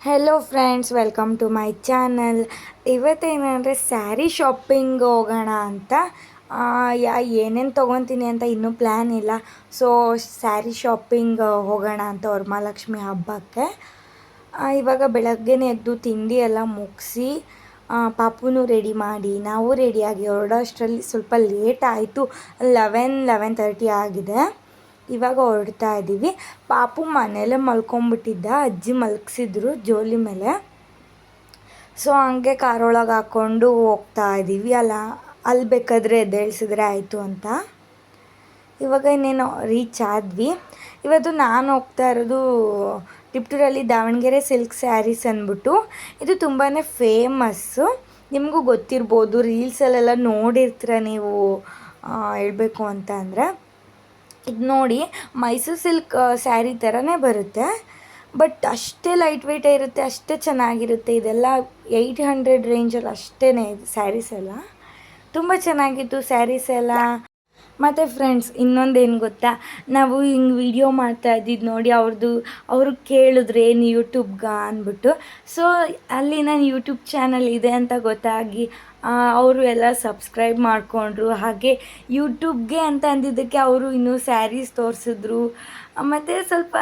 Hello friends, welcome to my channel. ಇವತ್ತೇನಂದರೆ sari shopping ಹೋಗೋಣ ಅಂತ. ಏನೇನು ತೊಗೊತೀನಿ ಅಂತ ಇನ್ನೂ ಪ್ಲ್ಯಾನ್ ಇಲ್ಲ. ಸೊ ಸ್ಯಾರಿ ಶಾಪಿಂಗ್ ಹೋಗೋಣ ಅಂತ ವರಮಹಾಲಕ್ಷ್ಮಿ ಹಬ್ಬಕ್ಕೆ. ಇವಾಗ ಬೆಳಗ್ಗೆನೇ ಎದ್ದು ತಿಂಡಿ ಎಲ್ಲ ಮುಗಿಸಿ ಪಾಪುನೂ ರೆಡಿ ಮಾಡಿ ನಾವು ರೆಡಿಯಾಗಿ ಹೊರಡೋಷ್ಟರಲ್ಲಿ ಸ್ವಲ್ಪ ಲೇಟ್ ಆಯಿತು. 11:30 ಆಗಿದೆ. ಇವಾಗ ಹೊರಡ್ತಾ ಇದ್ದೀವಿ. ಪಾಪು ಮನೇಲೆ ಮಲ್ಕೊಂಬಿಟ್ಟಿದ್ದ, ಅಜ್ಜಿ ಮಲಗಿಸಿದ್ರು ಜೋಲಿ ಮೇಲೆ. ಸೊ ಹಂಗೆ ಕಾರೊಳಗೆ ಹಾಕ್ಕೊಂಡು ಹೋಗ್ತಾ ಇದ್ದೀವಿ. ಅಲ್ಲಿ ಬೇಕಾದರೆ ಎದ್ದೇಳಿಸಿದ್ರೆ ಆಯಿತು ಅಂತ. ಇವಾಗ ಇನ್ನೇನು ರೀಚ್ ಆದ್ವಿ. ಇವತ್ತು ನಾನು ಹೋಗ್ತಾ ಇರೋದು ಟಿಪ್ಟೂರಲ್ಲಿ ದಾವಣಗೆರೆ ಸಿಲ್ಕ್ ಸ್ಯಾರೀಸ್ ಅಂದ್ಬಿಟ್ಟು. ಇದು ತುಂಬಾ ಫೇಮಸ್ಸು, ನಿಮಗೂ ಗೊತ್ತಿರ್ಬೋದು, ರೀಲ್ಸಲ್ಲೆಲ್ಲ ನೋಡಿರ್ತೀರ ನೀವು. ಹೇಳಬೇಕು ಅಂತ ಅಂದರೆ ಇದು ನೋಡಿ, ಮೈಸೂರು ಸಿಲ್ಕ್ ಸ್ಯಾರಿ ಥರನೇ ಬರುತ್ತೆ, ಬಟ್ ಅಷ್ಟೇ ಲೈಟ್ ವೆಯ್ಟೇ ಇರುತ್ತೆ, ಅಷ್ಟೇ ಚೆನ್ನಾಗಿರುತ್ತೆ. ಇದೆಲ್ಲ 800 ರೇಂಜಲ್ಲಿ ಅಷ್ಟೇ ಇದು ಸ್ಯಾರೀಸ್ ಎಲ್ಲ. ತುಂಬ ಚೆನ್ನಾಗಿತ್ತು ಸ್ಯಾರೀಸ್ ಎಲ್ಲ. ಮತ್ತು ಫ್ರೆಂಡ್ಸ್, ಇನ್ನೊಂದೇನು ಗೊತ್ತಾ, ನಾವು ಹಿಂಗೆ ವಿಡಿಯೋ ಮಾಡ್ತಾ ಇದ್ದಿದ್ದು ನೋಡಿ ಅವರು ಕೇಳಿದ್ರು ಏನು ಯೂಟ್ಯೂಬ್ಗ ಅಂದ್ಬಿಟ್ಟು. ಸೊ ಅಲ್ಲಿ ನಾನು ಯೂಟ್ಯೂಬ್ ಚಾನಲ್ ಇದೆ ಅಂತ ಗೊತ್ತಾಗಿ ಅವರು ಎಲ್ಲ ಸಬ್ಸ್ಕ್ರೈಬ್ ಮಾಡಿಕೊಂಡ್ರು. ಹಾಗೆ ಯೂಟ್ಯೂಬ್ಗೆ ಅಂತ ಅಂದಿದ್ದಕ್ಕೆ ಅವರು ಇನ್ನೂ ಸ್ಯಾರೀಸ್ ತೋರಿಸಿದ್ರು. ಮತ್ತು ಸ್ವಲ್ಪ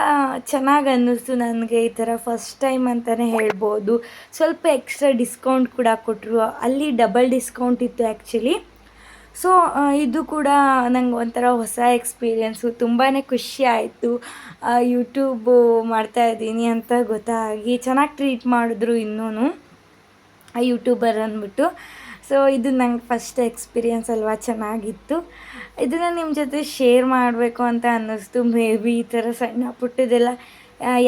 ಚೆನ್ನಾಗಿ ಅನ್ನಿಸ್ತು ನನಗೆ. ಈ ಥರ ಫಸ್ಟ್ ಟೈಮ್ ಅಂತಲೇ ಹೇಳ್ಬೋದು. ಸ್ವಲ್ಪ ಎಕ್ಸ್ಟ್ರಾ ಡಿಸ್ಕೌಂಟ್ ಕೂಡ ಕೊಟ್ಟರು. ಅಲ್ಲಿ ಡಬಲ್ ಡಿಸ್ಕೌಂಟ್ ಇತ್ತು ಆ್ಯಕ್ಚುಲಿ. ಸೊ ಇದು ಕೂಡ ನಂಗೆ ಒಂಥರ ಹೊಸ ಎಕ್ಸ್ಪೀರಿಯೆನ್ಸು. ತುಂಬಾ ಖುಷಿ ಆಯಿತು. ಯೂಟ್ಯೂಬು ಮಾಡ್ತಾಯಿದ್ದೀನಿ ಅಂತ ಗೊತ್ತಾಗಿ ಚೆನ್ನಾಗಿ ಟ್ರೀಟ್ ಮಾಡಿದ್ರು ಇನ್ನೂ ಯೂಟ್ಯೂಬರ್ ಅಂದ್ಬಿಟ್ಟು. ಸೊ ಇದು ನಂಗೆ ಫಸ್ಟ್ ಎಕ್ಸ್ಪೀರಿಯೆನ್ಸ್ ಅಲ್ವಾ, ಚೆನ್ನಾಗಿತ್ತು. ಇದನ್ನು ನಿಮ್ಮ ಜೊತೆ ಶೇರ್ ಮಾಡಬೇಕು ಅಂತ ಅನ್ನಿಸ್ತು. ಮೇ ಬಿ ಈ ಥರ ಸಣ್ಣ ಪುಟ್ಟದೆಲ್ಲ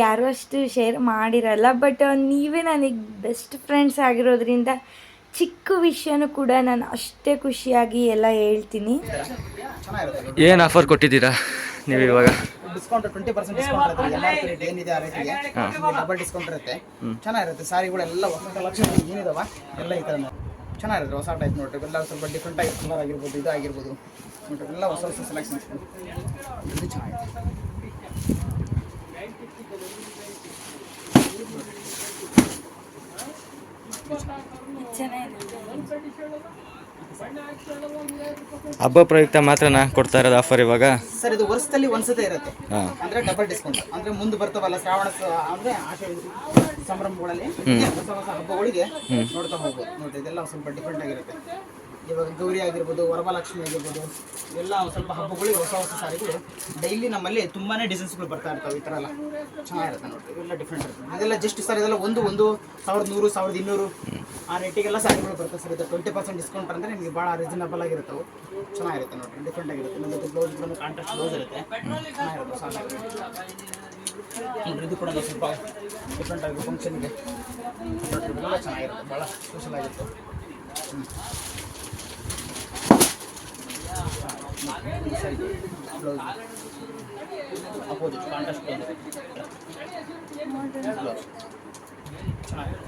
ಯಾರೂ ಅಷ್ಟು ಶೇರ್ ಮಾಡಿರಲ್ಲ, ಬಟ್ ನೀವೇ ನನಗೆ ಬೆಸ್ಟ್ ಫ್ರೆಂಡ್ಸ್ ಆಗಿರೋದ್ರಿಂದ ಚಿಕ್ಕ ವಿಷಯನೂ ಕೂಡ ನಾನು ಅಷ್ಟೇ ಖುಷಿಯಾಗಿ ಎಲ್ಲ ಹೇಳ್ತೀನಿ. ಏನು ಆಫರ್ ಕೊಟ್ಟಿದ್ದೀರಾ ನೀವು ಇವಾಗ? ಡಿಸ್ಕೌಂಟ್ 20% ಡಿಸ್ಕೌಂಟ್ ಇರುತ್ತೆ. MRP ರೇಟ್ ಏನಿದೆ ಆ ರೇಟಿಗೆ ಡಬಲ್ ಡಿಸ್ಕೌಂಟ್ ಇರುತ್ತೆ. ಚೆನ್ನಾಗಿರುತ್ತೆ. ಸಾರಿಗಳೆಲ್ಲ ಹೊಸ ಕಲೆಕ್ಷನ್ ಏನಿದಾವ ಎಲ್ಲ ಈ ಥರ ಚೆನ್ನಾಗಿರುತ್ತೆ. ಹೊಸ ಟೈಪ್ ನೋಡ್ರಿ, ಎಲ್ಲ ಸ್ವಲ್ಪ ಡಿಫ್ರೆಂಟ್ ಆಗಿ ಕಲರ್ ಆಗಿರ್ಬೋದು, ಇದು ಆಗಿರ್ಬೋದು ನೋಡ್ರಿ, ಎಲ್ಲ ಹೊಸ ಹೊಸ ಸೆಲೆಕ್ಷನ್ಸ್ ಇದು ಚೆನ್ನಾಗಿದೆ. ಹಬ್ಬ ಪ್ರಯುಕ್ತ ಮಾತ್ರನಾ ಕೊಡ್ತಾ ಇರೋದು ಆಫರ್ ಇವಾಗ? ಸರ್ ಇದು ವರ್ಷದಲ್ಲಿ ಒಂದ್ಸತಿ ಇರುತ್ತೆ, ಅಂದ್ರೆ ಡಬಲ್ ಡಿಸ್ಕೌಂಟ್. ಅಂದ್ರೆ ಮುಂದೆ ಬರ್ತಾವಲ್ಲ ಶ್ರಾವಣ ಅಂದ್ರೆ ಆಷಾಢ ಸಂಭ್ರಮಗಳಲ್ಲಿ ಹೊಸ ಹೊಸ ಹಬ್ಬಗಳಿಗೆ ನೋಡ್ತಾ ಹೋಗ್ಬೋದು. ನೋಡ್ರಿ, ಇದೆಲ್ಲ ಸ್ವಲ್ಪ ಡಿಫ್ರೆಂಟ್ ಆಗಿರುತ್ತೆ. ಇವಾಗ ಗೌರಿ ಆಗಿರ್ಬೋದು, ವರಮಹಾಲಕ್ಷ್ಮಿ ಆಗಿರ್ಬೋದು, ಎಲ್ಲ ಸ್ವಲ್ಪ ಹಬ್ಬಗಳಿಗೆ ಹೊಸ ಹೊಸ ಸಾರಿಗಳು ಡೈಲಿ ನಮ್ಮಲ್ಲಿ ತುಂಬಾ ಡಿಸೈನ್ಸ್ಗಳು ಬರ್ತಾ ಇರ್ತಾವೆ. ಈ ಥರ ಎಲ್ಲ ಚೆನ್ನಾಗಿರುತ್ತೆ ನೋಡ್ರಿ, ಇವೆಲ್ಲ ಡಿಫ್ರೆಂಟ್ ಇರುತ್ತೆ. ಇದೆಲ್ಲ ಜಸ್ಟ್ ಸರ್ ಇದೆಲ್ಲ 1100, 1200 ಆ ರೇಟಿಗೆಲ್ಲ ಸಾರಿಗಳು ಬರ್ತವೆ ಸರ್. ಇದು 20% ಡಿಸ್ಕೌಂಟ್ ಅಂದರೆ ನಿಮಗೆ ಭಾಳ ರೀಸನಬಲ್ ಆಗಿರುತ್ತೆ. ಚೆನ್ನಾಗಿರುತ್ತೆ ನೋಡ್ರಿ, ಡಿಫ್ರೆಂಟ್ ಆಗಿರುತ್ತೆ. ನಮಗೆ ಬ್ಲೌಸ್ಗಳನ್ನು ಕಾಂಟ್ರಾಸ್ಟ್ ಬ್ಲೌಸ್ ಇರುತ್ತೆ, ಚೆನ್ನಾಗಿರುತ್ತೆ. ನೋಡ್ರಿ, ಇದು ಕೂಡ ಸ್ವಲ್ಪ ಡಿಫ್ರೆಂಟ್ ಆಗಿ ಫಂಕ್ಷನ್ಗೆ ಎಲ್ಲ ಚೆನ್ನಾಗಿರುತ್ತೆ, ಭಾಳ ಸ್ಪೆಷಲ್ ಆಗಿರುತ್ತೆ. Blouse opposite contrast blouse.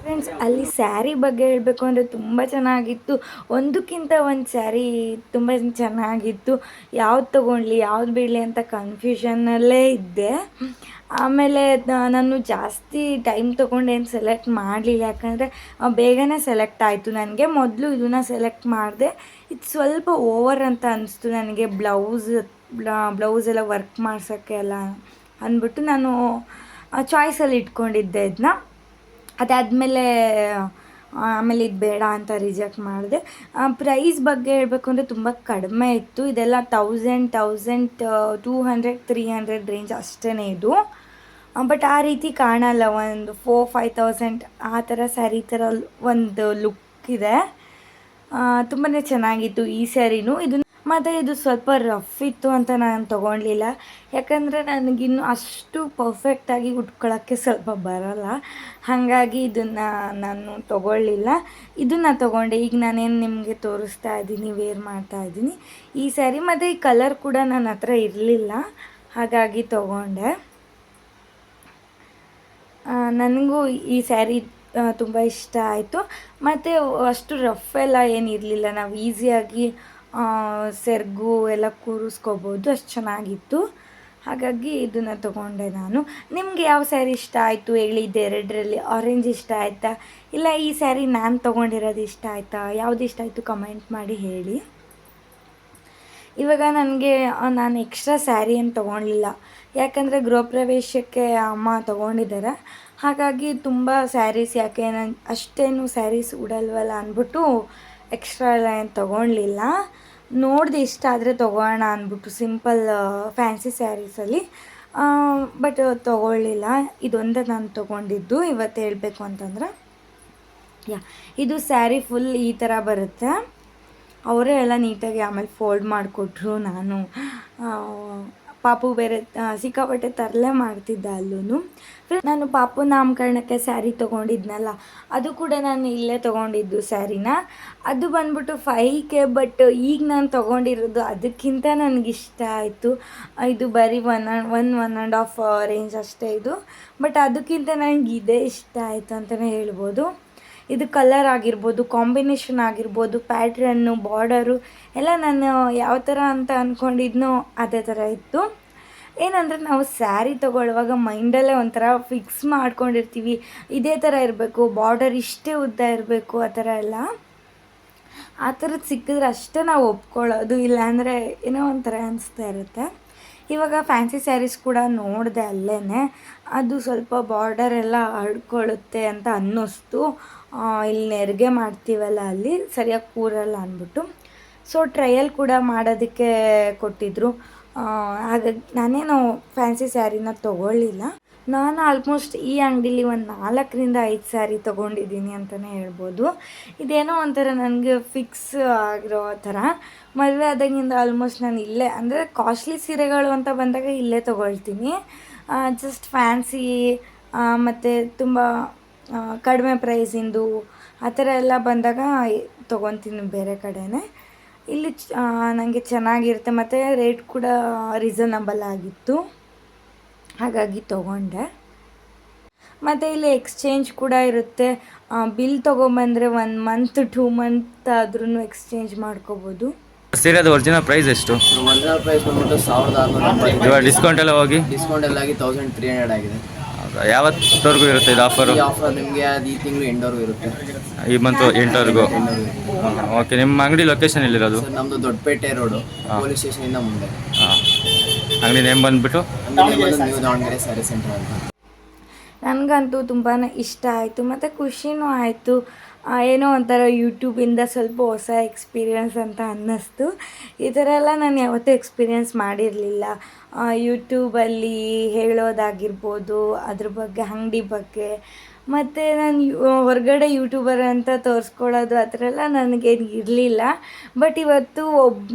Friends, ಅಲ್ಲಿ ಸ್ಯಾರಿ ಬಗ್ಗೆ ಹೇಳಬೇಕು ಅಂದರೆ ತುಂಬ ಚೆನ್ನಾಗಿತ್ತು. ಒಂದಕ್ಕಿಂತ ಒಂದು ಸ್ಯಾರಿ ತುಂಬ ಚೆನ್ನಾಗಿತ್ತು. ಯಾವ್ದು ತೊಗೊಳ್ಳಿ ಯಾವ್ದು ಬಿಡಲಿ ಅಂತ ಕನ್ಫ್ಯೂಷನ್ನಲ್ಲೇ ಇದ್ದೆ. ಆಮೇಲೆ ನಾನು ಜಾಸ್ತಿ ಟೈಮ್ ತೊಗೊಂಡೇನು ಸೆಲೆಕ್ಟ್ ಮಾಡಲಿಲ್ಲ, ಯಾಕಂದರೆ ಬೇಗನೆ ಸೆಲೆಕ್ಟ್ ಆಯಿತು ನನಗೆ. ಮೊದಲು ಇದನ್ನು ಸೆಲೆಕ್ಟ್ ಮಾಡಿದೆ. ಇದು ಸ್ವಲ್ಪ ಓವರ್ ಅಂತ ಅನಿಸ್ತು ನನಗೆ. ಬ್ಲೌಸ್ ಎಲ್ಲ ವರ್ಕ್ ಮಾಡ್ಸೋಕ್ಕೆ ಎಲ್ಲ ಅಂದ್ಬಿಟ್ಟು ನಾನು ಚಾಯ್ಸಲ್ಲಿ ಇಟ್ಕೊಂಡಿದ್ದೆ ಇದನ್ನ. ಅದಾದಮೇಲೆ ಇದು ಬೇಡ ಅಂತ ರಿಜೆಕ್ಟ್ ಮಾಡಿದೆ. ಪ್ರೈಸ್ ಬಗ್ಗೆ ಹೇಳಬೇಕು ಅಂದರೆ ತುಂಬ ಕಡಿಮೆ ಇತ್ತು. ಇದೆಲ್ಲ 1200, 300 ರೇಂಜ್ ಅಷ್ಟೇ ಇದು. ಬಟ್ ಆ ರೀತಿ ಕಾಣಲ್ಲ. ಒಂದು 4-5,000 ಆ ಥರ ಸ್ಯಾರಿ ಥರ ಒಂದು ಲುಕ್ ಇದೆ. ತುಂಬಾ ಚೆನ್ನಾಗಿತ್ತು ಈ ಸ್ಯಾರಿನೂ. ಮತ್ತು ಇದು ಸ್ವಲ್ಪ ರಫ್ ಇತ್ತು ಅಂತ ನಾನು ತೊಗೊಳ್ಲಿಲ್ಲ, ಯಾಕಂದರೆ ನನಗಿನ್ನು ಅಷ್ಟು ಪರ್ಫೆಕ್ಟಾಗಿ ಉಟ್ಕೊಳ್ಳೋಕ್ಕೆ ಸ್ವಲ್ಪ ಬರೋಲ್ಲ. ಹಾಗಾಗಿ ಇದನ್ನು ನಾನು ತೊಗೊಳ್ಳಿಲ್ಲ. ಇದನ್ನು ತೊಗೊಂಡೆ. ಈಗ ನಾನೇನು ನಿಮಗೆ ತೋರಿಸ್ತಾ ಇದ್ದೀನಿ, ವೇರ್ ಮಾಡ್ತಾ ಇದ್ದೀನಿ ಈ ಸ್ಯಾರಿ. ಮತ್ತು ಈ ಕಲರ್ ಕೂಡ ನನ್ನ ಹತ್ರ ಇರಲಿಲ್ಲ, ಹಾಗಾಗಿ ತೊಗೊಂಡೆ. ನನಗೂ ಈ ಸ್ಯಾರಿ ತುಂಬ ಇಷ್ಟ ಆಯಿತು. ಮತ್ತು ಅಷ್ಟು ರಫ್ ಎಲ್ಲ ಏನಿರಲಿಲ್ಲ, ನಾವು ಈಸಿಯಾಗಿ ಸೆರಗು ಎಲ್ಲ ಕೂರಿಸ್ಕೋಬೋದು, ಅಷ್ಟು ಚೆನ್ನಾಗಿತ್ತು. ಹಾಗಾಗಿ ಇದನ್ನು ತೊಗೊಂಡೆ ನಾನು. ನಿಮಗೆ ಯಾವ ಸ್ಯಾರಿ ಇಷ್ಟ ಆಯಿತು ಹೇಳಿ, ಇದೆರಡರಲ್ಲಿ ಆರೆಂಜ್ ಇಷ್ಟ ಆಯಿತಾ ಇಲ್ಲ ಈ ಸ್ಯಾರಿ ನಾನು ತೊಗೊಂಡಿರೋದು ಇಷ್ಟ ಆಯಿತಾ, ಯಾವುದು ಇಷ್ಟ ಆಯಿತು ಕಮೆಂಟ್ ಮಾಡಿ ಹೇಳಿ. ಇವಾಗ ನನಗೆ ನಾನು ಎಕ್ಸ್ಟ್ರಾ ಸ್ಯಾರಿ ಏನು ತೊಗೊಳ್ಲಿಲ್ಲ, ಯಾಕಂದರೆ ಗೃಹ ಪ್ರವೇಶಕ್ಕೆ ಅಮ್ಮ ತೊಗೊಂಡಿದ್ದಾರೆ. ಹಾಗಾಗಿ ತುಂಬ ಸ್ಯಾರೀಸ್ ಯಾಕೆ ನಾನು ಅಷ್ಟೇನು ಸ್ಯಾರೀಸ್ ಉಡಲ್ವಲ್ಲ ಅಂದ್ಬಿಟ್ಟು ಎಕ್ಸ್ಟ್ರಾ ಎಲ್ಲ ಏನು ತೊಗೊಳ್ಲಿಲ್ಲ. ನೋಡಿದೆ ಇಷ್ಟ ಆದರೆ ತೊಗೋಣ ಅಂದ್ಬಿಟ್ಟು ಸಿಂಪಲ್ ಫ್ಯಾನ್ಸಿ ಸ್ಯಾರೀಸಲ್ಲಿ, ಬಟ್ ತೊಗೊಳ್ಳಿಲ್ಲ. ಇದೊಂದೇ ನಾನು ತೊಗೊಂಡಿದ್ದು ಇವತ್ತು ಹೇಳಬೇಕು ಅಂತಂದ್ರೆ. ಇದು ಸ್ಯಾರಿ ಫುಲ್ ಈ ಥರ ಬರುತ್ತೆ. ಅವರೇ ಎಲ್ಲ ನೀಟಾಗಿ ಆಮೇಲೆ ಫೋಲ್ಡ್ ಮಾಡಿಕೊಟ್ರು. ನಾನು ಪಾಪು ಬೇರೆ ಸಿಕ್ಕಾಪಟ್ಟೆ ತರಲೆ ಮಾಡ್ತಿದ್ದ ಅಲ್ಲೂ. ನಾನು ಪಾಪು ನಾಮಕರಣಕ್ಕೆ ಸ್ಯಾರಿ ತೊಗೊಂಡಿದ್ನಲ್ಲ, ಅದು ಕೂಡ ನಾನು ಇಲ್ಲೇ ತೊಗೊಂಡಿದ್ದು ಸ್ಯಾರಿನ. ಅದು ಬಂದ್ಬಿಟ್ಟು 5K, ಬಟ್ ಈಗ ನಾನು ತೊಗೊಂಡಿರೋದು ಅದಕ್ಕಿಂತ ನನಗಿಷ್ಟ ಆಯಿತು. ಇದು ಬರೀ 1.5 ರೇಂಜ್ ಅಷ್ಟೇ ಇದು, ಬಟ್ ಅದಕ್ಕಿಂತ ನನಗೆ ಇದೇ ಇಷ್ಟ ಆಯಿತು ಅಂತಲೇ ಹೇಳ್ಬೋದು. ಇದು ಕಲರ್ ಆಗಿರ್ಬೋದು, ಕಾಂಬಿನೇಷನ್ ಆಗಿರ್ಬೋದು, ಪ್ಯಾಟ್ರನ್ನು, ಬಾರ್ಡರು ಎಲ್ಲ ನಾನು ಯಾವ ಥರ ಅಂತ ಅಂದ್ಕೊಂಡಿದ್ನೋ ಅದೇ ಥರ ಇತ್ತು. ಏನಂದರೆ ನಾವು ಸ್ಯಾರಿ ತೊಗೊಳ್ಳುವಾಗ ಮೈಂಡಲ್ಲೇ ಒಂಥರ ಫಿಕ್ಸ್ ಮಾಡ್ಕೊಂಡಿರ್ತೀವಿ, ಇದೇ ಥರ ಇರಬೇಕು, ಬಾರ್ಡರ್ ಇಷ್ಟೇ ಉದ್ದ ಇರಬೇಕು, ಆ ಥರ ಎಲ್ಲ. ಆ ಥರದ್ದು ಸಿಕ್ಕಿದ್ರೆ ಅಷ್ಟೇ ನಾವು ಒಪ್ಕೊಳ್ಳೋದು, ಇಲ್ಲಾಂದರೆ ಏನೋ ಒಂಥರ ಅನಿಸ್ತಾ ಇರುತ್ತೆ. ಇವಾಗ ಫ್ಯಾನ್ಸಿ ಸ್ಯಾರೀಸ್ ಕೂಡ ನೋಡಿದೆ ಅಲ್ಲೇ, ಅದು ಸ್ವಲ್ಪ ಬಾರ್ಡರ್ ಎಲ್ಲ ಹರ್ಡ್ಕೊಳ್ಳುತ್ತೆ ಅಂತ ಅನ್ನಿಸ್ತು. ಇಲ್ಲಿ ನೆರಿಗೆ ಮಾಡ್ತೀವಲ್ಲ ಅಲ್ಲಿ ಸರಿಯಾಗಿ ಕೂರಲ್ಲ ಅಂದ್ಬಿಟ್ಟು. ಸೊ ಟ್ರಯಲ್ ಕೂಡ ಮಾಡೋದಕ್ಕೆ ಕೊಟ್ಟಿದ್ದರು. ಹಾಗಾಗಿ ನಾನೇನು ಫ್ಯಾನ್ಸಿ ಸ್ಯಾರಿನ ತೊಗೊಳ್ಳಿಲ್ಲ. ನಾನು ಆಲ್ಮೋಸ್ಟ್ ಈ ಅಂಗಡೀಲಿ ಒಂದು 4-5 ಸ್ಯಾರಿ ತೊಗೊಂಡಿದ್ದೀನಿ ಅಂತಲೇ ಹೇಳ್ಬೋದು. ಇದೇನೋ ಒಂಥರ ನನಗೆ ಫಿಕ್ಸ್ ಆಗಿರೋ ಥರ. ಮದುವೆ ಆದಾಗಿಂದ ಆಲ್ಮೋಸ್ಟ್ ನಾನು ಇಲ್ಲೇ, ಅಂದರೆ ಕಾಸ್ಟ್ಲಿ ಸೀರೆಗಳು ಅಂತ ಬಂದಾಗ ಇಲ್ಲೇ ತೊಗೊಳ್ತೀನಿ. ಜಸ್ಟ್ ಫ್ಯಾನ್ಸಿ ಮತ್ತು ತುಂಬ ಕಡಿಮೆ ಪ್ರೈಸಿಂದು ಆ ಥರ ಎಲ್ಲ ಬಂದಾಗ ತೊಗೊತೀನಿ ಬೇರೆ ಕಡೆನೇ. ಇಲ್ಲಿ ನನಗೆ ಚೆನ್ನಾಗಿರುತ್ತೆ ಮತ್ತು ರೇಟ್ ಕೂಡ ರೀಸನಬಲ್ ಆಗಿತ್ತು, ಹಾಗಾಗಿ ತೊಗೊಂಡೆ. ಮತ್ತು ಇಲ್ಲಿ ಎಕ್ಸ್ಚೇಂಜ್ ಕೂಡ ಇರುತ್ತೆ. ಬಿಲ್ ತೊಗೊಂಬಂದರೆ 1 ಮಂತ್ 2 ಮಂತ್ ಆದ್ರೂ ಎಕ್ಸ್ಚೇಂಜ್ ಮಾಡ್ಕೋಬೋದು. ಸೀರೆದು ಒರಿಜಿನಲ್ ಪ್ರೈಸ್ ಎಷ್ಟು? ಒರಿಜಿನಲ್ ಪ್ರೈಸ್ ಬಂದ್ಬಿಟ್ಟು 1600. ಇವಾಗ ಡಿಸ್ಕೌಂಟ್ ಎಲ್ಲ ಹೋಗಿ ಡಿಸ್ಕೌಂಟ್ ಎಲ್ಲ ಆಗಿ 1300 ಆಗಿದೆ. ಯಾವತ್ತವರೆಗೂ ಇರುತ್ತೆ ಇದು ಆಫರು? ಈ ಆಫರ್ ನಿಮಗೆ ಅದು ಈ ತಿಂಗಳು ಎಂಡವರೆಗೂ ಇರುತ್ತೆ. ಈ ಮಂತ್ 8ವರೆಗೂ. ಓಕೆ, ನಿಮ್ಮ ಅಂಗಡಿ ಲೊಕೇಶನ್ ಎಲ್ಲಿರೋದು? ಸರ್ ನಮ್ಮದು ದೊಡ್ಡಪೇಟೆ ರೋಡು, ಪೊಲೀಸ್ ಸ್ಟೇಷನಿಂದ ಮುಂದೆ. ಹಾಂ, ಅಂಗಡಿ ನೇಮ್ ಬಂದುಬಿಟ್ಟು ನ್ಯೂ ದಾವಣಗೆರೆ ಸ್ಯಾರಿ ಸೆಂಟರ್ ಅಂತ. ನನಗಂತೂ ತುಂಬಾ ಇಷ್ಟ ಆಯಿತು ಮತ್ತು ಖುಷಿನೂ ಆಯಿತು. ಏನೋ ಒಂಥರ ಯೂಟ್ಯೂಬಿಂದ ಸ್ವಲ್ಪ ಹೊಸ ಎಕ್ಸ್ಪೀರಿಯನ್ಸ್ ಅಂತ ಅನ್ನಿಸ್ತು. ಈ ಥರ ಎಲ್ಲ ನಾನು ಯಾವತ್ತೂ ಎಕ್ಸ್ಪೀರಿಯನ್ಸ್ ಮಾಡಿರಲಿಲ್ಲ. ಯೂಟ್ಯೂಬಲ್ಲಿ ಹೇಳೋದಾಗಿರ್ಬೋದು, ಅದ್ರ ಬಗ್ಗೆ, ಅಂಗಡಿ ಬಗ್ಗೆ, ಮತ್ತು ನಾನು ಹೊರಗಡೆ ಯೂಟ್ಯೂಬರ್ ಅಂತ ತೋರಿಸ್ಕೊಳ್ಳೋದು ಆ ಥರ ಎಲ್ಲ ನನಗೇನು ಇರಲಿಲ್ಲ. ಬಟ್ ಇವತ್ತು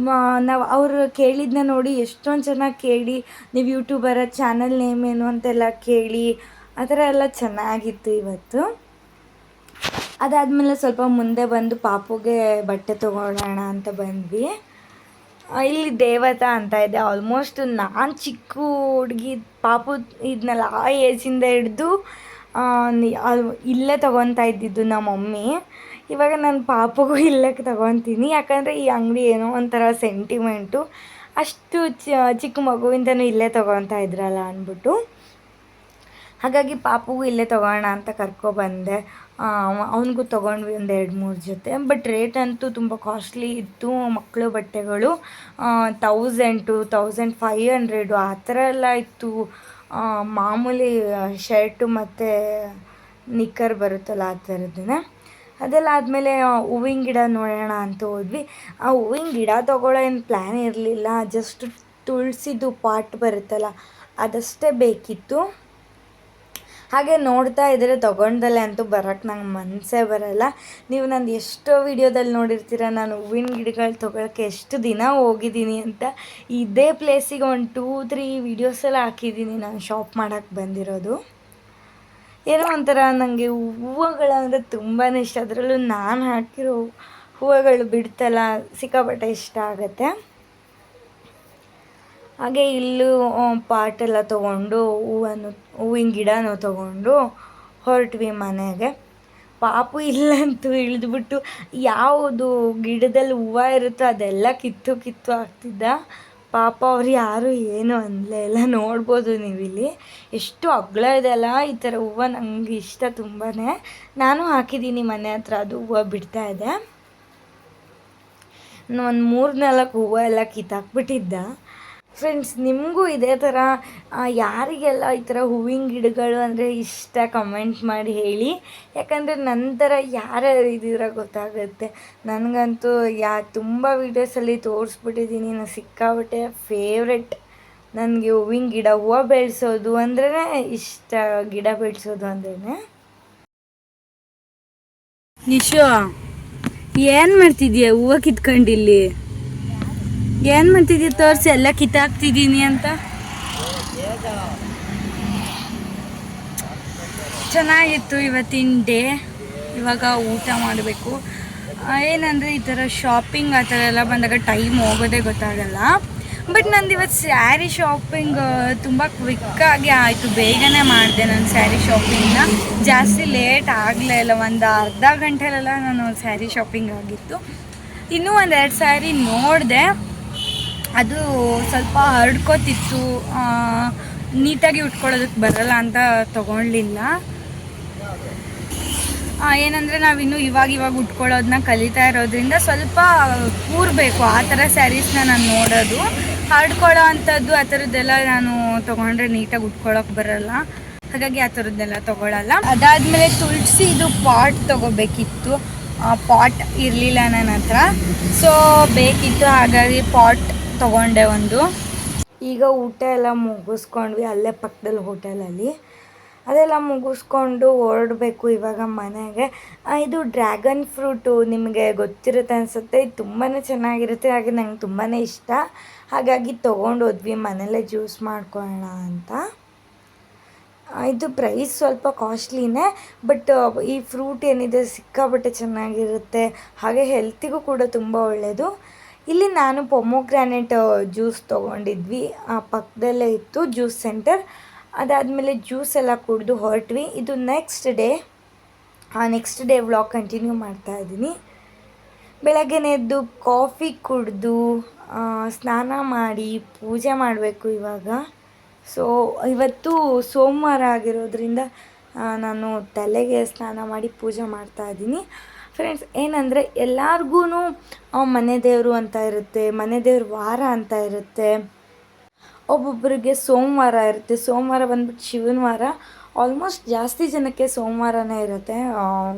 ನಾವು ಅವರು ಕೇಳಿದ್ದನ್ನ ನೋಡಿ ಎಷ್ಟೊಂದು ಚೆನ್ನಾಗಿ ಕೇಳಿ, ನೀವು ಯೂಟ್ಯೂಬರ ಚಾನಲ್ ನೇಮ್ ಏನು ಅಂತೆಲ್ಲ ಕೇಳಿ, ಆ ಥರ ಎಲ್ಲ ಚೆನ್ನಾಗಿತ್ತು ಇವತ್ತು. ಅದಾದಮೇಲೆ ಸ್ವಲ್ಪ ಮುಂದೆ ಬಂದು ಪಾಪುಗೆ ಬಟ್ಟೆ ತೊಗೊಳ್ಳೋಣ ಅಂತ ಬಂದ್ವಿ. ಇಲ್ಲಿ ದೇವತಾ ಅಂತ ಇದೆ. ಆಲ್ಮೋಸ್ಟ್ ನಾನು ಚಿಕ್ಕ ಹುಡುಗಿ, ಪಾಪು ಇದನ್ನೆಲ್ಲ ಆ ಏಜಿಂದ ಹಿಡ್ದು ಇಲ್ಲೇ ತೊಗೊತಾ ಇದ್ದಿದ್ದು ನಮ್ಮ ಮಮ್ಮಿ. ಇವಾಗ ನಾನು ಪಾಪುಗೂ ಇಲ್ಲೇ ತೊಗೊತೀನಿ, ಯಾಕಂದರೆ ಈ ಅಂಗಡಿ ಏನೋ ಒಂಥರ ಸೆಂಟಿಮೆಂಟು. ಅಷ್ಟು ಚಿಕ್ಕ ಮಗುವಿಂದನೂ ಇಲ್ಲೇ ತೊಗೊತಾ ಇದ್ರಲ್ಲ ಅಂದ್ಬಿಟ್ಟು, ಹಾಗಾಗಿ ಪಾಪುಗೂ ಇಲ್ಲೇ ತೊಗೋಣ ಅಂತ ಕರ್ಕೊಬಂದೆ. ಅವನಿಗೂ ತೊಗೊಂಡ್ವಿ ಒಂದು 2-3 ಜೊತೆ. ಬಟ್ ರೇಟ್ ಅಂತೂ ತುಂಬ ಕಾಸ್ಟ್ಲಿ ಇತ್ತು. ಮಕ್ಕಳು ಬಟ್ಟೆಗಳು 1000 1500 ಆ ಥರ ಎಲ್ಲ ಇತ್ತು. ಮಾಮೂಲಿ ಶರ್ಟು ಮತ್ತು ನಿಕ್ಕರ್ ಬರುತ್ತಲ್ಲ ಆ ಥರದ್ದನ್ನೇ. ಅದೆಲ್ಲ ಆದಮೇಲೆ ಹೂವಿನ ಗಿಡ ನೋಡೋಣ ಅಂತ ಹೋದ್ವಿ. ಆ ಹೂವಿನ ಗಿಡ ತೊಗೊಳ್ಳೋ ಏನು ಪ್ಲ್ಯಾನ್ ಇರಲಿಲ್ಲ, ಜಸ್ಟ್ ತುಳಸಿದು ಪಾಟ್ ಬರುತ್ತಲ್ಲ ಅದಷ್ಟೇ ಬೇಕಿತ್ತು. ಹಾಗೆ ನೋಡ್ತಾ ಇದ್ದರೆ ತೊಗೊಂಡಲ್ಲೇ ಅಂತೂ ಬರೋಕ್ಕೆ ನಂಗೆ ಮನಸ್ಸೇ ಬರೋಲ್ಲ. ನೀವು ನಾನು ಎಷ್ಟೋ ವಿಡಿಯೋದಲ್ಲಿ ನೋಡಿರ್ತೀರ ನಾನು ಹೂವಿನ ಗಿಡಗಳು ತೊಗೊಳಕ್ಕೆ ಎಷ್ಟು ದಿನ ಹೋಗಿದ್ದೀನಿ ಅಂತ. ಇದೇ ಪ್ಲೇಸಿಗೆ ಒಂದು 2-3 ವೀಡಿಯೋಸೆಲ್ಲ ಹಾಕಿದ್ದೀನಿ ನಾನು ಶಾಪ್ ಮಾಡೋಕ್ಕೆ ಬಂದಿರೋದು. ಏನೋ ಒಂಥರ ನನಗೆ ಹೂವುಗಳಂದರೆ ತುಂಬಾ ಇಷ್ಟ. ಅದರಲ್ಲೂ ನಾನು ಹಾಕಿರೋ ಹೂವುಗಳು ಬಿಡ್ತಲ್ಲ, ಸಿಕ್ಕಾಪಟ್ಟೆ ಇಷ್ಟ ಆಗುತ್ತೆ. ಹಾಗೆ ಇಲ್ಲೂ ಪಾಟೆಲ್ಲ ತೊಗೊಂಡು ಹೂವಿನ ಗಿಡನೂ ತೊಗೊಂಡು ಹೊರಟ್ವಿ ಮನೆಗೆ. ಪಾಪು ಇಲ್ಲಂತೂ ಇಳಿದ್ಬಿಟ್ಟು ಯಾವುದು ಗಿಡದಲ್ಲಿ ಹೂವು ಇರುತ್ತೋ ಅದೆಲ್ಲ ಕಿತ್ತು ಹಾಕ್ತಿದ್ದ. ಪಾಪ ಅವ್ರು ಯಾರು ಏನು ಅನ್ನಲೇ ಇಲ್ಲ. ನೋಡ್ಬೋದು ನೀವಿಲ್ಲಿ ಎಷ್ಟು ಅಗಲ ಇದೆ ಅಲ್ಲ. ಈ ಥರ ಹೂವು ನನಗೆ ಇಷ್ಟ ತುಂಬಾ. ನಾನು ಹಾಕಿದ್ದೀನಿ ಮನೆ ಹತ್ರ, ಅದು ಹೂವು ಬಿಡ್ತಾ ಇದೆ. ಒಂದು 3-4 ಹೂವು ಎಲ್ಲ ಕಿತ್ತಾಕ್ಬಿಟ್ಟಿದ್ದ. ಫ್ರೆಂಡ್ಸ್, ನಿಮಗೂ ಇದೇ ಥರ ಯಾರಿಗೆಲ್ಲ ಈ ಥರ ಹೂವಿನ ಗಿಡಗಳು ಅಂದರೆ ಇಷ್ಟ ಕಮೆಂಟ್ ಮಾಡಿ ಹೇಳಿ. ಯಾಕಂದರೆ ನಂತರ ಯಾರ್ಯಾರು ಇದ್ದೀರ ಗೊತ್ತಾಗುತ್ತೆ. ನನಗಂತೂ ತುಂಬ ವೀಡಿಯೋಸಲ್ಲಿ ತೋರಿಸ್ಬಿಟ್ಟಿದ್ದೀನಿ. ನಾನು ಸಿಕ್ಕಾಬಿಟ್ಟೆ ಫೇವ್ರೆಟ್. ನನಗೆ ಹೂವಿನ ಗಿಡ, ಹೂವು ಬೆಳೆಸೋದು ಅಂದ್ರೇ ಇಷ್ಟ. ಗಿಡ ಬೆಳೆಸೋದು ಅಂದ್ರೇ. ನಿಶು, ಏನು ಮಾಡ್ತಿದ್ಯಾ? ಹೂವು ಕಿತ್ಕೊಂಡಿಲ್ಲಿ ಏನು ಮಾಡ್ತಿದ್ಯಾ? ತೋರಿಸಿ, ಎಲ್ಲ ಕಿತ್ತಾಕ್ತಿದ್ದೀನಿ ಅಂತ. ಚೆನ್ನಾಗಿತ್ತು ಇವತ್ತಿನ ಡೇ. ಇವಾಗ ಊಟ ಮಾಡಬೇಕು. ಏನಂದರೆ ಈ ಥರ ಶಾಪಿಂಗ್ ಆ ಥರ ಎಲ್ಲ ಬಂದಾಗ ಟೈಮ್ ಹೋಗೋದೇ ಗೊತ್ತಾಗಲ್ಲ. ಬಟ್ ನಂದು ಇವತ್ತು ಸ್ಯಾರಿ ಶಾಪಿಂಗ್ ತುಂಬ ಕ್ವಿಕ್ಕಾಗಿ ಆಯಿತು. ಬೇಗನೆ ಮಾಡಿದೆ ನಾನು ಸ್ಯಾರಿ ಶಾಪಿಂಗ್ನ. ಜಾಸ್ತಿ ಲೇಟ್ ಆಗಲೇ ಇಲ್ಲ. ಒಂದು ಅರ್ಧ ಗಂಟೆಲೆಲ್ಲ ನಾನು ಸ್ಯಾರಿ ಶಾಪಿಂಗ್ ಆಗಿತ್ತು. ಇನ್ನೂ 1-2 ಸ್ಯಾರಿ ನೋಡಿದೆ. ಅದು ಸ್ವಲ್ಪ ಹರಡ್ಕೋತಿತ್ತು, ನೀಟಾಗಿ ಉಟ್ಕೊಳ್ಳೋದಕ್ಕೆ ಬರಲ್ಲ ಅಂತ ತೊಗೊಳ್ಲಿಲ್ಲ. ಏನಂದರೆ ನಾವಿನ್ನೂ ಇವಾಗ ಉಟ್ಕೊಳ್ಳೋದನ್ನ ಕಲಿತಾ ಇರೋದ್ರಿಂದ ಸ್ವಲ್ಪ ಕೂರಬೇಕು. ಆ ಥರ ಸ್ಯಾರೀಸ್ನ ನಾನು ನೋಡೋದು. ಹರಡ್ಕೊಳ್ಳೋ ಅಂಥದ್ದು ಆ ಥರದ್ದೆಲ್ಲ ನಾನು ತೊಗೊಂಡ್ರೆ ನೀಟಾಗಿ ಉಟ್ಕೊಳ್ಳೋಕೆ ಬರಲ್ಲ. ಹಾಗಾಗಿ ಆ ಥರದ್ದೆಲ್ಲ ತೊಗೊಳ್ಳಲ್ಲ. ಅದಾದಮೇಲೆ ತುಳಸಿ ಇದು ಪಾಟ್ ತೊಗೋಬೇಕಿತ್ತು. ಪಾಟ್ ಇರಲಿಲ್ಲ ನನ್ನ ಹತ್ರ, ಸೊ ಬೇಕಿತ್ತು. ಹಾಗಾಗಿ ಪಾಟ್ ತೊಗೊಂಡೆ ಒಂದು. ಈಗ ಊಟ ಎಲ್ಲ ಮುಗಿಸ್ಕೊಂಡ್ವಿ ಅಲ್ಲೇ ಪಕ್ಕದಲ್ಲಿ ಹೋಟೆಲಲ್ಲಿ. ಅದೆಲ್ಲ ಮುಗಿಸ್ಕೊಂಡು ಹೊರಡಬೇಕು ಇವಾಗ ಮನೆಗೆ. ಇದು ಡ್ರ್ಯಾಗನ್ ಫ್ರೂಟು ನಿಮಗೆ ಗೊತ್ತಿರುತ್ತೆ ಅನಿಸುತ್ತೆ. ಇದು ತುಂಬಾ ಚೆನ್ನಾಗಿರುತ್ತೆ, ಹಾಗೆ ನಂಗೆ ತುಂಬಾ ಇಷ್ಟ. ಹಾಗಾಗಿ ತೊಗೊಂಡು ಹೋದ್ವಿ ಮನೆಯಲ್ಲೇ ಜ್ಯೂಸ್ ಮಾಡ್ಕೊಳ್ಳೋಣ ಅಂತ. ಇದು ಪ್ರೈಸ್ ಸ್ವಲ್ಪ ಕಾಸ್ಟ್ಲಿನೇ, ಬಟ್ ಈ ಫ್ರೂಟ್ ಏನಿದೆ ಸಿಕ್ಕಾಪಟ್ಟೆ ಚೆನ್ನಾಗಿರುತ್ತೆ. ಹಾಗೆ ಹೆಲ್ತಿಗೂ ಕೂಡ ತುಂಬ ಒಳ್ಳೆಯದು. ಇಲ್ಲಿ ನಾನು ಪೊಮೊಗ್ರಾನೇಟ್ ಜ್ಯೂಸ್ ತೊಗೊಂಡಿದ್ವಿ. ಪಕ್ಕದಲ್ಲೇ ಇತ್ತು ಜ್ಯೂಸ್ ಸೆಂಟರ್. ಅದಾದಮೇಲೆ ಜ್ಯೂಸ್ ಎಲ್ಲ ಕುಡಿದು ಹೊರಟ್ವಿ. ಇದು ನೆಕ್ಸ್ಟ್ ಡೇ ವ್ಲಾಗ್ ಕಂಟಿನ್ಯೂ ಮಾಡ್ತಾಯಿದ್ದೀನಿ. ಬೆಳಗ್ಗೆನೇ ಎದ್ದು ಕಾಫಿ ಕುಡಿದು ಸ್ನಾನ ಮಾಡಿ ಪೂಜೆ ಮಾಡಬೇಕು ಇವಾಗ. ಸೊ ಇವತ್ತು ಸೋಮವಾರ ಆಗಿರೋದ್ರಿಂದ ನಾನು ತಲೆಗೆ ಸ್ನಾನ ಮಾಡಿ ಪೂಜೆ ಮಾಡ್ತಾಯಿದ್ದೀನಿ. ಫ್ರೆಂಡ್ಸ್, ಏನಂದರೆ ಎಲ್ಲರಿಗೂ ಮನೆ ದೇವರು ಅಂತ ಇರುತ್ತೆ, ಮನೆ ದೇವ್ರ ವಾರ ಅಂತ ಇರುತ್ತೆ. ಒಬ್ಬೊಬ್ಬರಿಗೆ ಸೋಮವಾರ ಇರುತ್ತೆ. ಸೋಮವಾರ ಬಂದ್ಬಿಟ್ಟು ಶಿವನ ವಾರ. ಆಲ್ಮೋಸ್ಟ್ ಜಾಸ್ತಿ ಜನಕ್ಕೆ ಸೋಮವಾರನೇ ಇರುತ್ತೆ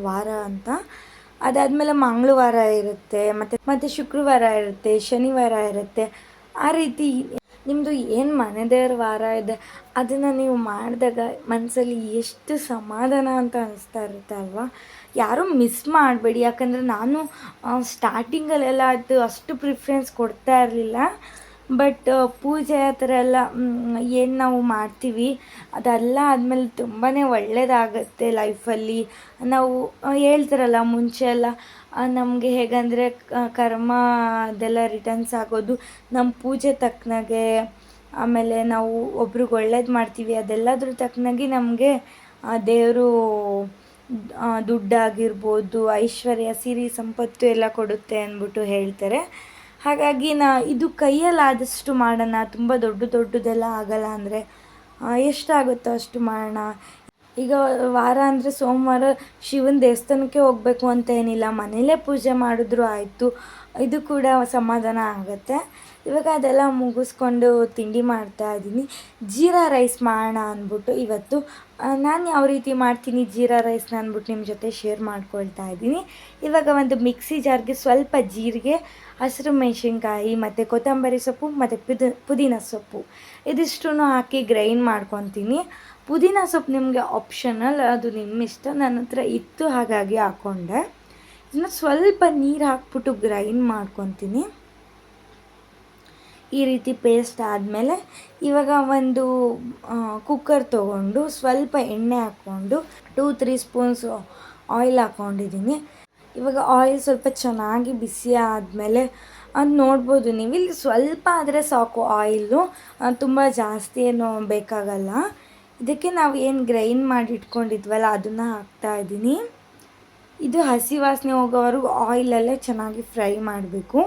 ವಾರ ಅಂತ. ಅದಾದಮೇಲೆ ಮಂಗಳವಾರ ಇರುತ್ತೆ, ಮತ್ತು ಶುಕ್ರವಾರ ಇರುತ್ತೆ, ಶನಿವಾರ ಇರುತ್ತೆ. ಆ ರೀತಿ ನಿಮ್ಮದು ಏನು ಮನೆ ದೇವ್ರ ವಾರ ಇದೆ ಅದನ್ನು ನೀವು ಮಾಡಿದಾಗ ಮನಸ್ಸಲ್ಲಿ ಎಷ್ಟು ಸಮಾಧಾನ ಅಂತ ಅನಿಸ್ತಾ ಇರುತ್ತೆ ಅಲ್ವಾ. ಯಾರೂ ಮಿಸ್ ಮಾಡಬೇಡಿ. ಯಾಕಂದರೆ ನಾನು ಸ್ಟಾರ್ಟಿಂಗಲ್ಲೆಲ್ಲ ಅದು ಅಷ್ಟು ಪ್ರಿಫ್ರೆನ್ಸ್ ಕೊಡ್ತಾ ಇರಲಿಲ್ಲ. ಬಟ್ ಪೂಜೆ ಆ ಥರ ಎಲ್ಲ ಏನು ನಾವು ಮಾಡ್ತೀವಿ ಅದೆಲ್ಲ ಆದಮೇಲೆ ತುಂಬಾ ಒಳ್ಳೆಯದಾಗತ್ತೆ ಲೈಫಲ್ಲಿ. ನಾವು ಹೇಳ್ತಾರಲ್ಲ ಮುಂಚೆ ಎಲ್ಲ ನಮಗೆ ಹೇಗಂದರೆ ಕರ್ಮ ಅದೆಲ್ಲ ರಿಟರ್ನ್ಸ್ ಆಗೋದು ನಮ್ಮ ಪೂಜೆ ತಕ್ಕನಾಗೆ. ಆಮೇಲೆ ನಾವು ಒಬ್ರಿಗೆ ಒಳ್ಳೇದು ಮಾಡ್ತೀವಿ ಅದೆಲ್ಲದ್ರ ತಕ್ಕನಾಗಿ ನಮಗೆ ದೇವರು ದುಡ್ಡಾಗಿರ್ಬೋದು, ಐಶ್ವರ್ಯ, ಸಿರಿ, ಸಂಪತ್ತು ಎಲ್ಲ ಕೊಡುತ್ತೆ ಅಂದ್ಬಿಟ್ಟು ಹೇಳ್ತಾರೆ. ಹಾಗಾಗಿ ಇದು ಕೈಯಲ್ಲಾದಷ್ಟು ಮಾಡೋಣ. ತುಂಬ ದೊಡ್ಡದೆಲ್ಲ ಆಗಲ್ಲ, ಅಂದರೆ ಎಷ್ಟಾಗುತ್ತೋ ಅಷ್ಟು ಮಾಡೋಣ. ಈಗ ವಾರ ಅಂದರೆ ಸೋಮವಾರ ಶಿವನ ದೇವಸ್ಥಾನಕ್ಕೆ ಹೋಗಬೇಕು ಅಂತ ಏನಿಲ್ಲ, ಮನೇಲೇ ಪೂಜೆ ಮಾಡಿದ್ರು ಆಯಿತು. ಇದು ಕೂಡ ಸಮಾಧಾನ ಆಗುತ್ತೆ. ಇವಾಗ ಅದೆಲ್ಲ ಮುಗಿಸ್ಕೊಂಡು ತಿಂಡಿ ಮಾಡ್ತಾಯಿದ್ದೀನಿ. ಜೀರಾ ರೈಸ್ ಮಾಡೋಣ ಅಂದ್ಬಿಟ್ಟು ಇವತ್ತು ನಾನು ಯಾವ ರೀತಿ ಮಾಡ್ತೀನಿ ಜೀರಾ ರೈಸ್ನ ಅಂದ್ಬಿಟ್ಟು ನಿಮ್ಮ ಜೊತೆ ಶೇರ್ ಮಾಡ್ಕೊಳ್ತಾ ಇದ್ದೀನಿ. ಇವಾಗ ಒಂದು ಮಿಕ್ಸಿ ಜಾರ್ಗೆ ಸ್ವಲ್ಪ ಜೀರಿಗೆ, ಹಸಿರು ಮೆಣಸಿನ್ಕಾಯಿ ಮತ್ತು ಕೊತ್ತಂಬರಿ ಸೊಪ್ಪು ಮತ್ತು ಪುದೀನ ಸೊಪ್ಪು ಇದಿಷ್ಟು ಹಾಕಿ ಗ್ರೈಂಡ್ ಮಾಡ್ಕೊತೀನಿ. ಪುದೀನ ಸೊಪ್ಪು ನಿಮಗೆ ಆಪ್ಷನಲ್, ಅದು ನಿಮ್ಮ ಇಷ್ಟ. ನನ್ನ ಹತ್ರ ಇತ್ತು ಹಾಗಾಗಿ ಹಾಕ್ಕೊಂಡೆ. ಇದನ್ನು ಸ್ವಲ್ಪ ನೀರು ಹಾಕ್ಬಿಟ್ಟು ಗ್ರೈಂಡ್ ಮಾಡ್ಕೊತೀನಿ. ಈ ರೀತಿ ಪೇಸ್ಟ್ ಆದಮೇಲೆ ಇವಾಗ ಒಂದು ಕುಕ್ಕರ್ ತೊಗೊಂಡು ಸ್ವಲ್ಪ ಎಣ್ಣೆ ಹಾಕ್ಕೊಂಡು 2-3 ಸ್ಪೂನ್ಸ್ ಆಯಿಲ್ ಹಾಕ್ಕೊಂಡಿದ್ದೀನಿ. ಇವಾಗ ಆಯಿಲ್ ಸ್ವಲ್ಪ ಚೆನ್ನಾಗಿ ಬಿಸಿ ಆದಮೇಲೆ ಅದು ನೋಡ್ಬೋದು ನೀವು, ಇಲ್ಲಿ ಸ್ವಲ್ಪ ಆದರೆ ಸಾಕು ಆಯಿಲು, ತುಂಬ ಜಾಸ್ತಿ ಏನು ಬೇಕಾಗಲ್ಲ. ಇದಕ್ಕೆ ನಾವು ಏನು ಗ್ರೈಂಡ್ ಮಾಡಿ ಇಟ್ಕೊಂಡಿದ್ವಲ್ಲ ಅದನ್ನು ಹಾಕ್ತಾಯಿದ್ದೀನಿ. ಇದು ಹಸಿ ವಾಸನೆ ಹೋಗೋವರೆಗೂ ಆಯಿಲಲ್ಲೇ ಚೆನ್ನಾಗಿ ಫ್ರೈ ಮಾಡಬೇಕು.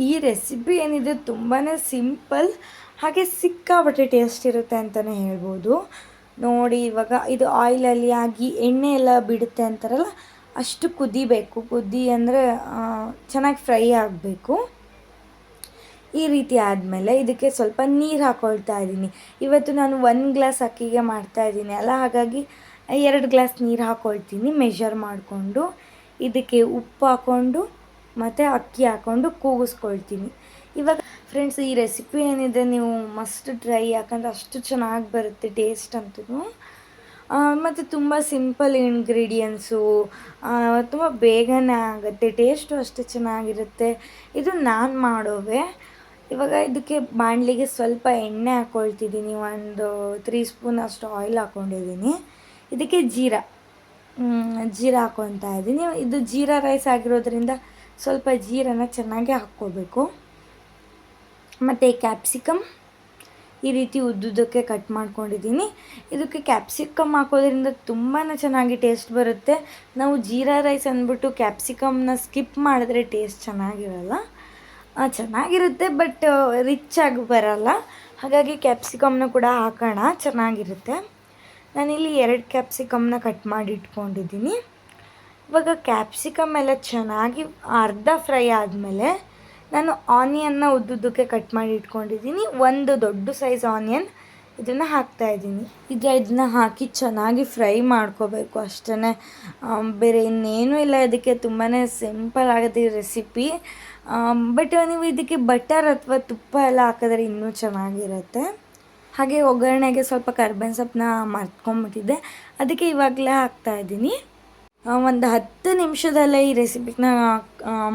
ಈ ರೆಸಿಪಿ ಏನಿದೆ ತುಂಬಾ ಸಿಂಪಲ್, ಹಾಗೆ ಸಿಕ್ಕಾಪಟ್ಟೆ ಟೇಸ್ಟ್ ಇರುತ್ತೆ ಅಂತಲೇ ಹೇಳ್ಬೋದು. ನೋಡಿ ಇವಾಗ ಇದು ಆಯಿಲಲ್ಲಿ ಆಗಿ ಎಣ್ಣೆ ಎಲ್ಲ ಬಿಡುತ್ತೆ ಅಂತಾರಲ್ಲ, ಅಷ್ಟು ಕುದಿಬೇಕು. ಕುದಿ ಅಂದರೆ ಚೆನ್ನಾಗಿ ಫ್ರೈ ಆಗಬೇಕು. ಈ ರೀತಿ ಆದಮೇಲೆ ಇದಕ್ಕೆ ಸ್ವಲ್ಪ ನೀರು ಹಾಕ್ಕೊಳ್ತಾ ಇದ್ದೀನಿ. ಇವತ್ತು ನಾನು 1 ಗ್ಲಾಸ್ ಅಕ್ಕಿಗೆ ಮಾಡ್ತಾಯಿದ್ದೀನಿ ಅಲ್ಲ, ಹಾಗಾಗಿ 2 ಗ್ಲಾಸ್ ನೀರು ಹಾಕ್ಕೊಳ್ತೀನಿ ಮೆಷರ್ ಮಾಡಿಕೊಂಡು. ಇದಕ್ಕೆ ಉಪ್ಪು ಹಾಕ್ಕೊಂಡು ಮತ್ತು ಅಕ್ಕಿ ಹಾಕ್ಕೊಂಡು ಕೂಗಿಸ್ಕೊಳ್ತೀನಿ. ಇವಾಗ ಫ್ರೆಂಡ್ಸ್, ಈ ರೆಸಿಪಿ ಏನಿದೆ ನೀವು ಮಸ್ಟ್ ಟ್ರೈ, ಯಾಕಂದರೆ ಅಷ್ಟು ಚೆನ್ನಾಗಿ ಬರುತ್ತೆ ಟೇಸ್ಟ್ ಅಂತೂ. ಮತ್ತು ತುಂಬ ಸಿಂಪಲ್ ಇಂಗ್ರೀಡಿಯೆಂಟ್ಸು, ತುಂಬ ಬೇಗನೆ ಆಗುತ್ತೆ, ಟೇಸ್ಟು ಅಷ್ಟು ಚೆನ್ನಾಗಿರುತ್ತೆ. ಇದು ನಾನು ಮಾಡೋವೆ. ಇವಾಗ ಇದಕ್ಕೆ ಬಾಣಲಿಗೆ ಸ್ವಲ್ಪ ಎಣ್ಣೆ ಹಾಕ್ಕೊಳ್ತಿದ್ದೀನಿ, ಒಂದು 3 ಸ್ಪೂನ್ ಅಷ್ಟು ಆಯಿಲ್ ಹಾಕ್ಕೊಂಡಿದ್ದೀನಿ. ಇದಕ್ಕೆ ಜೀರಾ ಹಾಕ್ಕೊತಾ ಇದ್ದೀನಿ. ಇದು ಜೀರಾ ರೈಸ್ ಆಗಿರೋದ್ರಿಂದ ಸ್ವಲ್ಪ ಜೀರನ ಚೆನ್ನಾಗಿ ಹಾಕ್ಕೋಬೇಕು. ಮತ್ತು ಕ್ಯಾಪ್ಸಿಕಮ್ ಈ ರೀತಿ ಉದ್ದುದಕ್ಕೆ ಕಟ್ ಮಾಡ್ಕೊಂಡಿದ್ದೀನಿ. ಇದಕ್ಕೆ ಕ್ಯಾಪ್ಸಿಕಮ್ ಹಾಕೋದ್ರಿಂದ ತುಂಬಾ ಚೆನ್ನಾಗಿ ಟೇಸ್ಟ್ ಬರುತ್ತೆ. ನಾವು ಜೀರಾ ರೈಸ್ ಅಂದ್ಬಿಟ್ಟು ಕ್ಯಾಪ್ಸಿಕಮ್ನ ಸ್ಕಿಪ್ ಮಾಡಿದ್ರೆ ಟೇಸ್ಟ್ ಚೆನ್ನಾಗಿರಲ್ಲ. ಚೆನ್ನಾಗಿರುತ್ತೆ ಬಟ್ ರಿಚ್ ಆಗಿ ಬರಲ್ಲ, ಹಾಗಾಗಿ ಕ್ಯಾಪ್ಸಿಕಮ್ನ ಕೂಡ ಹಾಕೋಣ, ಚೆನ್ನಾಗಿರುತ್ತೆ. ನಾನಿಲ್ಲಿ 2 ಕ್ಯಾಪ್ಸಿಕಮ್ನ ಕಟ್ ಮಾಡಿ ಇಟ್ಕೊಂಡಿದ್ದೀನಿ. ಇವಾಗ ಕ್ಯಾಪ್ಸಿಕಮ್ ಎಲ್ಲ ಚೆನ್ನಾಗಿ ಅರ್ಧ ಫ್ರೈ ಆದಮೇಲೆ ನಾನು ಆನಿಯನ್ನ ಉದ್ದುದಕ್ಕೆ ಕಟ್ ಮಾಡಿ ಇಟ್ಕೊಂಡಿದ್ದೀನಿ. ಒಂದು ದೊಡ್ಡ ಸೈಜ್ ಆನಿಯನ್ ಇದನ್ನು ಹಾಕ್ತಾಯಿದ್ದೀನಿ. ಈಗ ಇದನ್ನ ಹಾಕಿ ಚೆನ್ನಾಗಿ ಫ್ರೈ ಮಾಡ್ಕೋಬೇಕು ಅಷ್ಟೇ, ಬೇರೆ ಇನ್ನೇನೂ ಇಲ್ಲ. ಇದಕ್ಕೆ ತುಂಬಾ ಸಿಂಪಲ್ ಆಗುತ್ತೆ ಈ ರೆಸಿಪಿ. ಬಟ್ ನೀವು ಇದಕ್ಕೆ ಬಟರ್ ಅಥವಾ ತುಪ್ಪ ಎಲ್ಲ ಹಾಕಿದ್ರೆ ಇನ್ನೂ ಚೆನ್ನಾಗಿರುತ್ತೆ. ಹಾಗೆ ಒಗ್ಗರಣೆಗೆ ಸ್ವಲ್ಪ ಕರ್ಬೇವಿನ ಸೊಪ್ಪನ್ನ ಮರ್ತ್ಕೊಂಡ್ಬಿಟ್ಟಿದ್ದೆ, ಅದಕ್ಕೆ ಇವಾಗಲೇ ಹಾಕ್ತಾಯಿದ್ದೀನಿ. ಒಂದು 10 ನಿಮಿಷದಲ್ಲೇ ಈ ರೆಸಿಪಿನ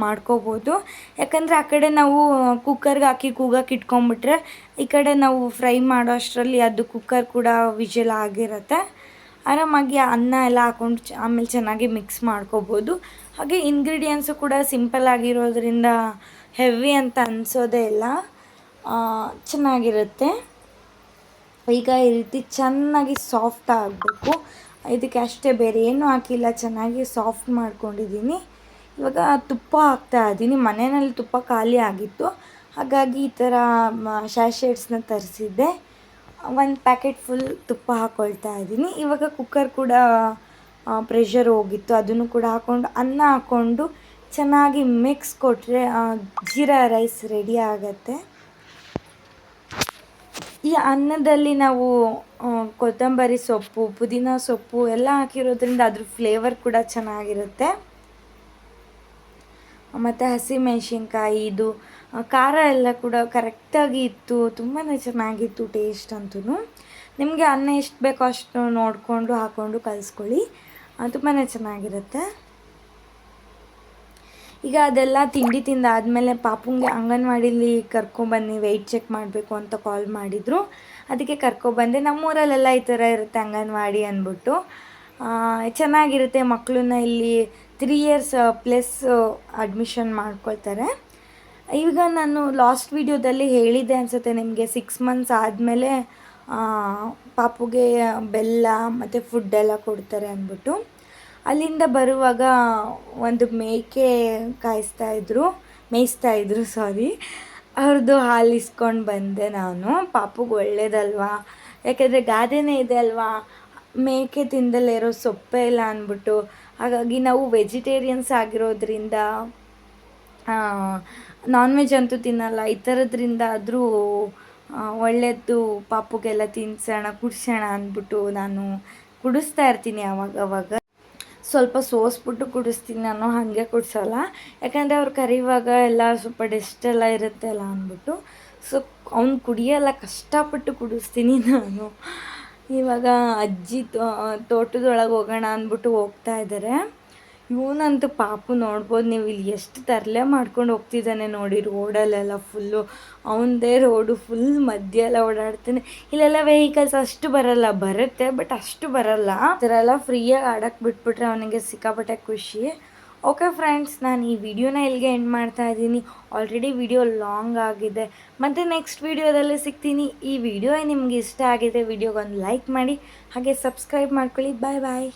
ಮಾಡ್ಕೋಬೋದು. ಯಾಕಂದರೆ ಆ ಕಡೆ ನಾವು ಕುಕ್ಕರ್ಗೆ ಹಾಕಿ ಕೂಗಕ್ಕೆ ಇಟ್ಕೊಂಡ್ಬಿಟ್ರೆ, ಈ ಕಡೆ ನಾವು ಫ್ರೈ ಮಾಡೋ ಅಷ್ಟರಲ್ಲಿ ಅದು ಕುಕ್ಕರ್ ಕೂಡ ವಿಷಲ್ ಆಗಿರುತ್ತೆ. ಆರಾಮಾಗಿ ಅನ್ನ ಎಲ್ಲ ಹಾಕ್ಕೊಂಡು ಆಮೇಲೆ ಚೆನ್ನಾಗಿ ಮಿಕ್ಸ್ ಮಾಡ್ಕೋಬೋದು. ಹಾಗೆ ಇಂಗ್ರೀಡಿಯೆಂಟ್ಸು ಕೂಡ ಸಿಂಪಲ್ ಆಗಿರೋದ್ರಿಂದ ಹೆವಿ ಅಂತ ಅನಿಸೋದೇ ಇಲ್ಲ, ಚೆನ್ನಾಗಿರುತ್ತೆ. ಈಗ ಈ ರೀತಿ ಚೆನ್ನಾಗಿ ಸಾಫ್ಟ್ ಆಗಬೇಕು. ಇದಕ್ಕೆ ಅಷ್ಟೇ, ಬೇರೆ ಏನೂ ಹಾಕಿಲ್ಲ, ಚೆನ್ನಾಗಿ ಸಾಫ್ಟ್ ಮಾಡ್ಕೊಂಡಿದ್ದೀನಿ. ಇವಾಗ ತುಪ್ಪ ಹಾಕ್ತಾಯಿದ್ದೀನಿ. ಮನೆಯಲ್ಲಿ ತುಪ್ಪ ಖಾಲಿ ಆಗಿತ್ತು, ಹಾಗಾಗಿ ಈ ಥರ ಸ್ಯಾಶೆಟ್ಸ್ನ ತರಿಸಿದ್ದೆ. 1 ಪ್ಯಾಕೆಟ್ ಫುಲ್ ತುಪ್ಪ ಹಾಕ್ಕೊಳ್ತಾ ಇದ್ದೀನಿ. ಇವಾಗ ಕುಕ್ಕರ್ ಕೂಡ ಪ್ರೆಷರ್ ಹೋಗಿತ್ತು, ಅದನ್ನು ಕೂಡ ಹಾಕ್ಕೊಂಡು ಅನ್ನ ಹಾಕ್ಕೊಂಡು ಚೆನ್ನಾಗಿ ಮಿಕ್ಸ್ ಕೊಟ್ಟರೆ ಜೀರಾ ರೈಸ್ ರೆಡಿ ಆಗುತ್ತೆ. ಈ ಅನ್ನದಲ್ಲಿ ನಾವು ಕೊತ್ತಂಬರಿ ಸೊಪ್ಪು, ಪುದೀನ ಸೊಪ್ಪು ಎಲ್ಲ ಹಾಕಿರೋದ್ರಿಂದ ಅದ್ರ ಫ್ಲೇವರ್ ಕೂಡ ಚೆನ್ನಾಗಿರುತ್ತೆ. ಮತ್ತು ಹಸಿಮೆಣ್ಸಿನ್ಕಾಯಿ, ಇದು ಖಾರ ಎಲ್ಲ ಕೂಡ ಕರೆಕ್ಟಾಗಿ ಇತ್ತು, ತುಂಬಾ ಚೆನ್ನಾಗಿತ್ತು ಟೇಸ್ಟ್ ಅಂತೂ. ನಿಮಗೆ ಅನ್ನ ಎಷ್ಟು ಬೇಕೋ ಅಷ್ಟು ನೋಡಿಕೊಂಡು ಹಾಕ್ಕೊಂಡು ಕಲಿಸ್ಕೊಳ್ಳಿ, ತುಂಬಾ ಚೆನ್ನಾಗಿರುತ್ತೆ. ಈಗ ಅದೆಲ್ಲ ತಿಂಡಿ ತಿಂದಾದಮೇಲೆ ಪಾಪುಂಗೆ ಅಂಗನವಾಡಿಲಿ ಕರ್ಕೊಬನ್ನಿ, ವೆಯ್ಟ್ ಚೆಕ್ ಮಾಡಬೇಕು ಅಂತ ಕಾಲ್ ಮಾಡಿದರು, ಅದಕ್ಕೆ ಕರ್ಕೊಬಂದೆ. ನಮ್ಮೂರಲ್ಲೆಲ್ಲ ಈ ಥರ ಇರುತ್ತೆ ಅಂಗನವಾಡಿ ಅಂದ್ಬಿಟ್ಟು, ಚೆನ್ನಾಗಿರುತ್ತೆ. ಮಕ್ಕಳನ್ನ ಇಲ್ಲಿ 3 ಇಯರ್ಸ್ ಪ್ಲಸ್ ಅಡ್ಮಿಷನ್ ಮಾಡ್ಕೊಳ್ತಾರೆ. ಈಗ ನಾನು ಲಾಸ್ಟ್ ವೀಡಿಯೋದಲ್ಲಿ ಹೇಳಿದ್ದೆ ಅನಿಸುತ್ತೆ ನಿಮಗೆ, 6 ಮಂತ್ಸ್ ಆದಮೇಲೆ ಪಾಪುಗೆ ಬೆಲ್ಲ ಮತ್ತು ಫುಡ್ಡೆಲ್ಲ ಕೊಡ್ತಾರೆ ಅಂದ್ಬಿಟ್ಟು. ಅಲ್ಲಿಂದ ಬರುವಾಗ ಒಂದು ಮೇಕೆ ಮೇಯಿಸ್ತಾಯಿದ್ರು ಅವ್ರದ್ದು ಹಾಲು ಇಸ್ಕೊಂಡು ಬಂದೆ ನಾನು. ಪಾಪುಗೆ ಒಳ್ಳೇದಲ್ವಾ, ಯಾಕೆಂದರೆ ಗಾದೆನೇ ಇದೆ ಅಲ್ವಾ, ಮೇಕೆ ತಿಂದಲೇ ಇರೋ ಸೊಪ್ಪೇ ಇಲ್ಲ ಅಂದ್ಬಿಟ್ಟು. ಹಾಗಾಗಿ ನಾವು ವೆಜಿಟೇರಿಯನ್ಸ್ ಆಗಿರೋದ್ರಿಂದ ನಾನ್ ವೆಜ್ ಅಂತೂ ತಿನ್ನಲ್ಲ, ಈ ಥರದ್ರಿಂದ ಆದರೂ ಒಳ್ಳೆಯದು ಪಾಪುಗೆಲ್ಲ ತಿನ್ನಿಸೋಣ, ಕುಡಿಸೋಣ ಅಂದ್ಬಿಟ್ಟು ನಾನು ಕುಡಿಸ್ತಾ ಇರ್ತೀನಿ. ಅವಾಗ ಸ್ವಲ್ಪ ಸೋಸ್ಬಿಟ್ಟು ಕುಡಿಸ್ತೀನಿ ನಾನು, ಹಾಗೆ ಕುಡಿಸೋಲ್ಲ. ಯಾಕಂದರೆ ಅವ್ರು ಕರೆಯುವಾಗ ಎಲ್ಲ ಸ್ವಲ್ಪ ಡಸ್ಟ್ ಎಲ್ಲ ಇರುತ್ತೆ ಅಲ್ಲ ಅಂದ್ಬಿಟ್ಟು. ಸೊ ಅವ್ನು ಕುಡಿಯೋಲ್ಲ, ಕಷ್ಟಪಟ್ಟು ಕುಡಿಸ್ತೀನಿ ನಾನು. ಇವಾಗ ಅಜ್ಜಿ ತೋಟದೊಳಗೆ ಹೋಗೋಣ ಅಂದ್ಬಿಟ್ಟು ಹೋಗ್ತಾ ಇದ್ದಾರೆ. ಇವನಂತೂ ಪಾಪು ನೋಡ್ಬೋದು ನೀವು, ಇಲ್ಲಿ ಎಷ್ಟು ತರಲೆ ಮಾಡ್ಕೊಂಡು ಹೋಗ್ತಿದ್ದಾನೆ ನೋಡಿ, ರೋಡಲ್ಲೆಲ್ಲ ಫುಲ್ಲು ಅವನದೇ ರೋಡು, ಫುಲ್ ಮಧ್ಯ ಎಲ್ಲ ಓಡಾಡ್ತಾನೆ. ಇಲ್ಲೆಲ್ಲ ವೆಹಿಕಲ್ಸ್ ಅಷ್ಟು ಬರಲ್ಲ, ಬರುತ್ತೆ ಬಟ್ ಅಷ್ಟು ಬರಲ್ಲ. ಈ ಥರ ಎಲ್ಲ ಫ್ರೀಯಾಗಿ ಆಡೋಕ್ಕೆ ಬಿಟ್ಬಿಟ್ರೆ ಅವನಿಗೆ ಸಿಕ್ಕಾಪಟ್ಟೆ ಖುಷಿ. ಓಕೆ ಫ್ರೆಂಡ್ಸ್, ನಾನು ಈ ವಿಡಿಯೋನ ಇಲ್ಲಿಗೆ ಎಂಡ್ ಮಾಡ್ತಾ ಇದ್ದೀನಿ. ಆಲ್ರೆಡಿ ವಿಡಿಯೋ ಲಾಂಗ್ ಆಗಿದೆ, ಮತ್ತು ನೆಕ್ಸ್ಟ್ ವಿಡಿಯೋದಲ್ಲಿ ಸಿಗ್ತೀನಿ. ಈ ವಿಡಿಯೋ ನಿಮ್ಗೆ ಇಷ್ಟ ಆಗಿದೆ, ವಿಡಿಯೋಗೊಂದು ಲೈಕ್ ಮಾಡಿ, ಹಾಗೆ ಸಬ್ಸ್ಕ್ರೈಬ್ ಮಾಡ್ಕೊಳ್ಳಿ. ಬಾಯ್ ಬಾಯ್.